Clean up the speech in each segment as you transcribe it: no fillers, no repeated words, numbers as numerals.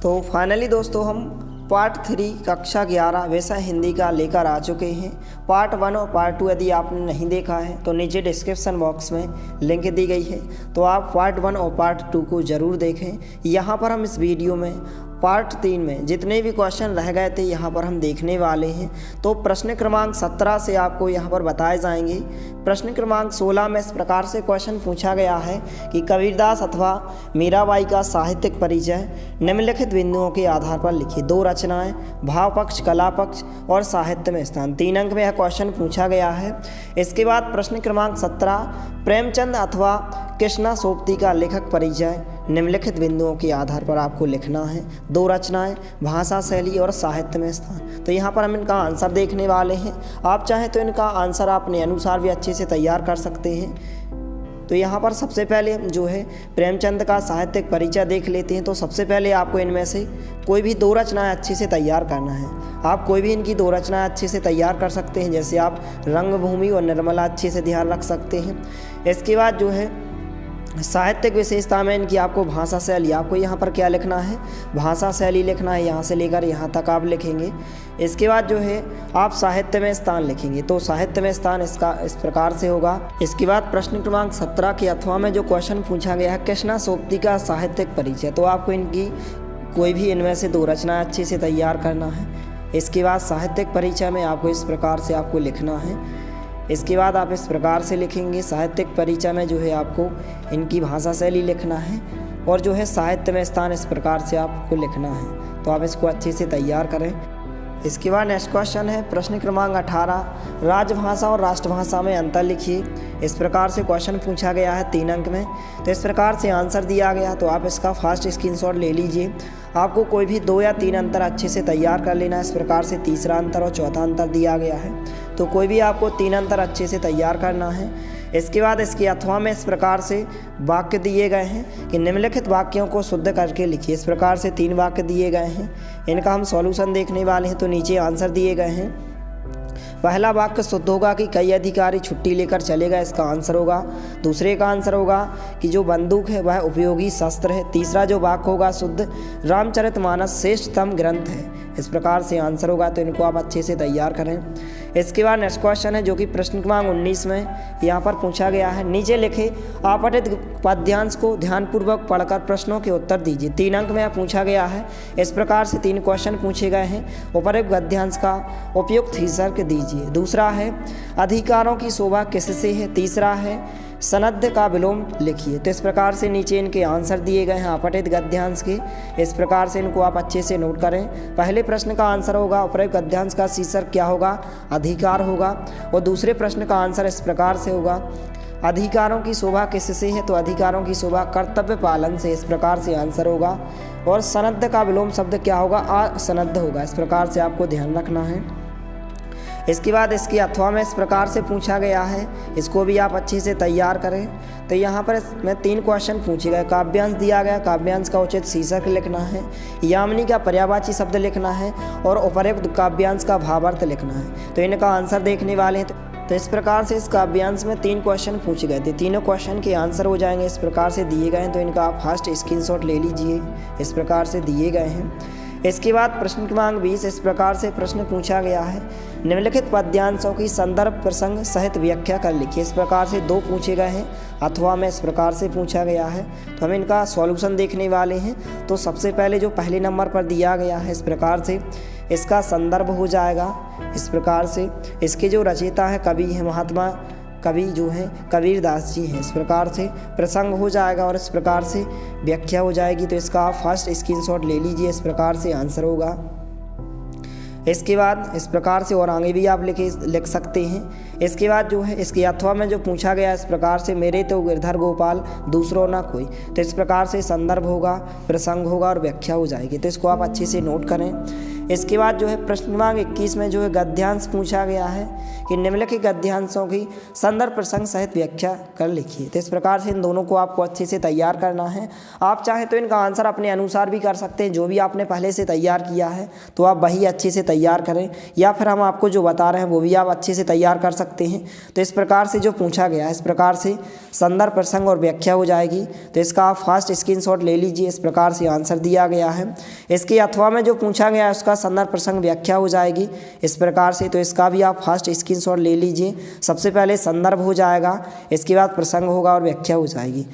तो फाइनली दोस्तों हम पार्ट 3 कक्षा 11 वैसा हिंदी का लेकर आ चुके हैं। पार्ट 1 और पार्ट 2 यदि आपने नहीं देखा है तो नीचे डिस्क्रिप्शन बॉक्स में लिंक दी गई है, तो आप पार्ट 1 और पार्ट 2 को ज़रूर देखें। यहाँ पर हम इस वीडियो में पार्ट 3 में जितने भी क्वेश्चन रह गए थे यहाँ पर हम देखने वाले हैं। तो प्रश्न क्रमांक 17 से आपको यहाँ पर बताए जाएंगे। प्रश्न क्रमांक 16 में इस प्रकार से क्वेश्चन पूछा गया है कि कबीरदास अथवा मीराबाई का साहित्यिक परिचय निम्नलिखित बिंदुओं के आधार पर लिखिए। 2 रचनाएं, भाव पक्ष, कला पक्ष और साहित्य में स्थान। 3 अंक में यह क्वेश्चन पूछा गया है। इसके बाद प्रश्न क्रमांक 17 प्रेमचंद अथवा कृष्णा सोबती का लेखक परिचय निम्नलिखित बिंदुओं के आधार पर आपको लिखना है। 2 रचनाएं, भाषा शैली और साहित्य में स्थान। तो यहाँ पर हम इनका आंसर देखने वाले हैं। आप चाहें तो इनका आंसर अपने अनुसार भी अच्छे से तैयार कर सकते हैं। तो यहाँ पर सबसे पहले जो है प्रेमचंद का साहित्यिक परिचय देख लेते हैं। तो सबसे पहले आपको इनमें से कोई भी 2 रचनाएं अच्छे से तैयार करना है। आप कोई भी इनकी 2 रचनाएं अच्छे से तैयार कर सकते हैं, जैसे आप रंगभूमि और निर्मला अच्छे से ध्यान रख सकते हैं। इसके बाद जो है साहित्यिक विशेषता में इनकी आपको भाषा शैली, आपको यहाँ पर क्या लिखना है, भाषा शैली लिखना है। यहाँ से लेकर यहाँ तक आप लिखेंगे। इसके बाद जो है आप साहित्य में स्थान लिखेंगे। तो साहित्य में स्थान इसका इस प्रकार से होगा। इसके बाद प्रश्न क्रमांक 17 के अथवा में जो क्वेश्चन पूछा गया है कृष्णा सोबती का साहित्यिक परिचय, तो आपको इनकी कोई भी इनमें से 2 रचनाएँ अच्छे से तैयार करना है। इसके बाद साहित्यिक परिचय में आपको इस प्रकार से आपको लिखना है। इसके बाद आप इस प्रकार से लिखेंगे। साहित्यिक परिचय में जो है आपको इनकी भाषा शैली लिखना है और जो है साहित्य में स्थान इस प्रकार से आपको लिखना है। तो आप इसको अच्छे से तैयार करें। इसके बाद नेक्स्ट क्वेश्चन है प्रश्न क्रमांक 18 राजभाषा और राष्ट्रभाषा में अंतर लिखिए। इस प्रकार से क्वेश्चन पूछा गया है 3 अंक में। तो इस प्रकार से आंसर दिया गया, तो आप इसका फास्ट स्क्रीनशॉट ले लीजिए। आपको कोई भी 2 या 3 अंतर अच्छे से तैयार कर लेना है। इस प्रकार से तीसरा अंतर और चौथा अंतर दिया गया है, तो कोई भी आपको 3 अंतर अच्छे से तैयार करना है। इसके बाद इसके अथवा में इस प्रकार से वाक्य दिए गए हैं कि निम्नलिखित वाक्यों को शुद्ध करके लिखिए। इस प्रकार से 3 वाक्य दिए गए हैं, इनका हम सॉल्यूशन देखने वाले हैं। तो नीचे आंसर दिए गए हैं। पहला वाक्य शुद्ध होगा कि कई अधिकारी छुट्टी लेकर चले गए, इसका आंसर होगा। दूसरे का आंसर होगा कि जो बंदूक है वह उपयोगी शस्त्र है। तीसरा जो वाक्य होगा शुद्ध रामचरितमानस श्रेष्ठतम ग्रंथ है, इस प्रकार से आंसर होगा। तो इनको आप अच्छे से तैयार करें। इसके बाद नेक्स्ट क्वेश्चन है जो कि प्रश्न क्रमांक 19 में यहाँ पर पूछा गया है। नीचे लिखे आपठित पद्यांश को ध्यानपूर्वक पढ़कर प्रश्नों के उत्तर दीजिए। 3 अंक में पूछा गया है। इस प्रकार से 3 क्वेश्चन पूछे गए हैं। उपरोक्त गद्यांश का उपयुक्त शीर्षक दीजिए। दूसरा है अधिकारों की शोभा किससे है। तीसरा है सनद का विलोम लिखिए। तो इस प्रकार से नीचे इनके आंसर दिए गए हैं अपठित गद्यांश के। इस प्रकार से इनको आप अच्छे से नोट करें। पहले प्रश्न का आंसर होगा उपरोक्त गद्यांश का शीर्षक क्या होगा, अधिकार होगा। और दूसरे प्रश्न का आंसर इस प्रकार से होगा अधिकारों की शोभा किससे है, तो अधिकारों की शोभा कर्तव्य पालन से, इस प्रकार से आंसर होगा। और सनद का विलोम शब्द क्या होगा, असनद होगा। इस प्रकार से आपको ध्यान रखना है। इसके बाद इसके अथवा में इस प्रकार से पूछा गया है, इसको भी आप अच्छे से तैयार करें। तो यहाँ पर इसमें 3 क्वेश्चन पूछे गए। काव्यांश दिया गया, काव्यांश का उचित शीर्षक लिखना है। यामिनी का पर्यायवाची शब्द लिखना है और उपरोक्त काव्यांश का भावार्थ लिखना है। तो इनका आंसर देखने वाले हैं। तो इस प्रकार से इस काव्यांश में 3 क्वेश्चन पूछे गए थे। तीनों क्वेश्चन के आंसर हो जाएंगे इस प्रकार से दिए गए हैं। तो इनका आप फर्स्ट स्क्रीनशॉट ले लीजिए। इस प्रकार से दिए गए हैं। इसके बाद प्रश्न क्रमांक 20 इस प्रकार से प्रश्न पूछा गया है। निम्नलिखित पद्यांशों की संदर्भ प्रसंग सहित व्याख्या कर लिखिए। इस प्रकार से 2 पूछे गए हैं, अथवा में इस प्रकार से पूछा गया है। तो हम इनका सॉल्यूशन देखने वाले हैं। तो सबसे पहले जो पहले नंबर पर दिया गया है, इस प्रकार से इसका संदर्भ हो जाएगा। इस प्रकार से इसके जो रचयिता है कवि है महात्मा कवि जो है कबीरदास जी हैं। इस प्रकार से प्रसंग हो जाएगा और इस प्रकार से व्याख्या हो जाएगी। तो इसका आप फर्स्ट स्क्रीनशॉट ले लीजिए। इस प्रकार से आंसर होगा। इसके बाद इस प्रकार से और आगे भी आप लिख सकते हैं। इसके बाद जो है इसके अथवा में जो पूछा गया इस प्रकार से मेरे तो गिरधर गोपाल दूसरों ना कोई। तो इस प्रकार से संदर्भ होगा, प्रसंग होगा और व्याख्या हो जाएगी। तो इसको आप अच्छे से नोट करें। इसके बाद जो है प्रश्न क्रमांक 21 में जो है गद्यांश पूछा गया है कि निम्नलिखित गद्यांशों की संदर्भ प्रसंग सहित व्याख्या कर लिखिए। तो इस प्रकार से इन दोनों को आपको अच्छे से तैयार करना है। आप चाहें तो इनका आंसर अपने अनुसार भी कर सकते हैं, जो भी आपने पहले से तैयार किया है तो आप वही अच्छे से तैयार करें, या फिर हम आपको जो बता रहे हैं वो भी आप अच्छे से तैयार कर सकते हैं। तो इस प्रकार से जो पूछा गया है इस प्रकार से संदर्भ प्रसंग और व्याख्या हो जाएगी। तो इसका आप फास्ट स्क्रीनशॉट ले लीजिए। इस प्रकार से आंसर दिया गया है। इसके अथवा में जो पूछा गया है उसका संदर्भ प्रसंग व्याख्या हो जाएगी इस प्रकार से। तो इसका भी आप फास्ट स्क्रीनशॉट ले लीजिए। सबसे पहले संदर्भ हो जाएगा, इसके बाद प्रसंग होगा और व्याख्या हो जाएगी।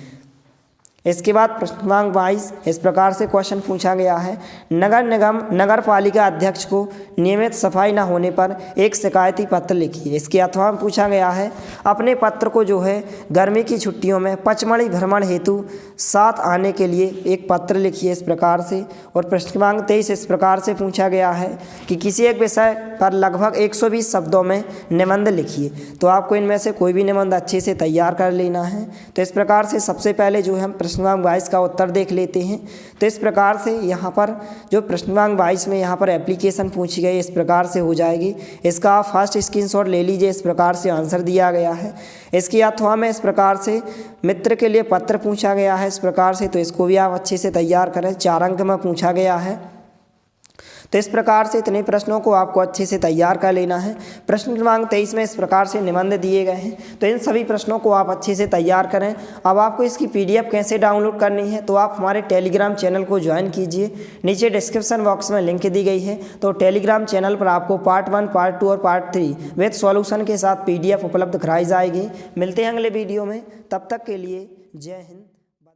इसके बाद प्रश्न क्रमांक 22 इस प्रकार से क्वेश्चन पूछा गया है, नगर निगम नगर पालिका अध्यक्ष को नियमित सफाई न होने पर एक शिकायती पत्र लिखिए। इसके अथवा में पूछा गया है, अपने पत्र को जो है गर्मी की छुट्टियों में पचमढ़ी भ्रमण हेतु साथ आने के लिए एक पत्र लिखिए इस प्रकार से। और प्रश्न क्रमांक 23 इस प्रकार से पूछा गया है कि किसी एक विषय पर लगभग 120 शब्दों में निबंध लिखिए। तो आपको इनमें से कोई भी निबंध अच्छे से तैयार कर लेना है। तो इस प्रकार से सबसे पहले जो है हम प्रश्न क्रमांक 22 का उत्तर देख लेते हैं। तो इस प्रकार से यहाँ पर जो प्रश्न क्रमांक 22 में यहाँ पर एप्लीकेशन पूछी गई इस प्रकार से हो जाएगी। इसका आप फास्ट स्क्रीनशॉट ले लीजिए। इस प्रकार से आंसर दिया गया है। इसके अथवा में इस प्रकार से मित्र के लिए पत्र पूछा गया है इस प्रकार से। तो इसको भी आप अच्छे से तैयार करें, 4 अंक में पूछा गया है। तो इस प्रकार से इतने प्रश्नों को आपको अच्छे से तैयार कर लेना है। प्रश्न क्रमांक 23 में इस प्रकार से निबंध दिए गए हैं। तो इन सभी प्रश्नों को आप अच्छे से तैयार करें। अब आपको इसकी PDF कैसे डाउनलोड करनी है, तो आप हमारे टेलीग्राम चैनल को ज्वाइन कीजिए। नीचे डिस्क्रिप्शन बॉक्स में लिंक दी गई है। तो टेलीग्राम चैनल पर आपको पार्ट 1, पार्ट 2 और पार्ट 3 विद सॉल्यूशन के साथ PDF उपलब्ध कराई जाएगी। मिलते हैं अगले वीडियो में, तब तक के लिए जय हिंद।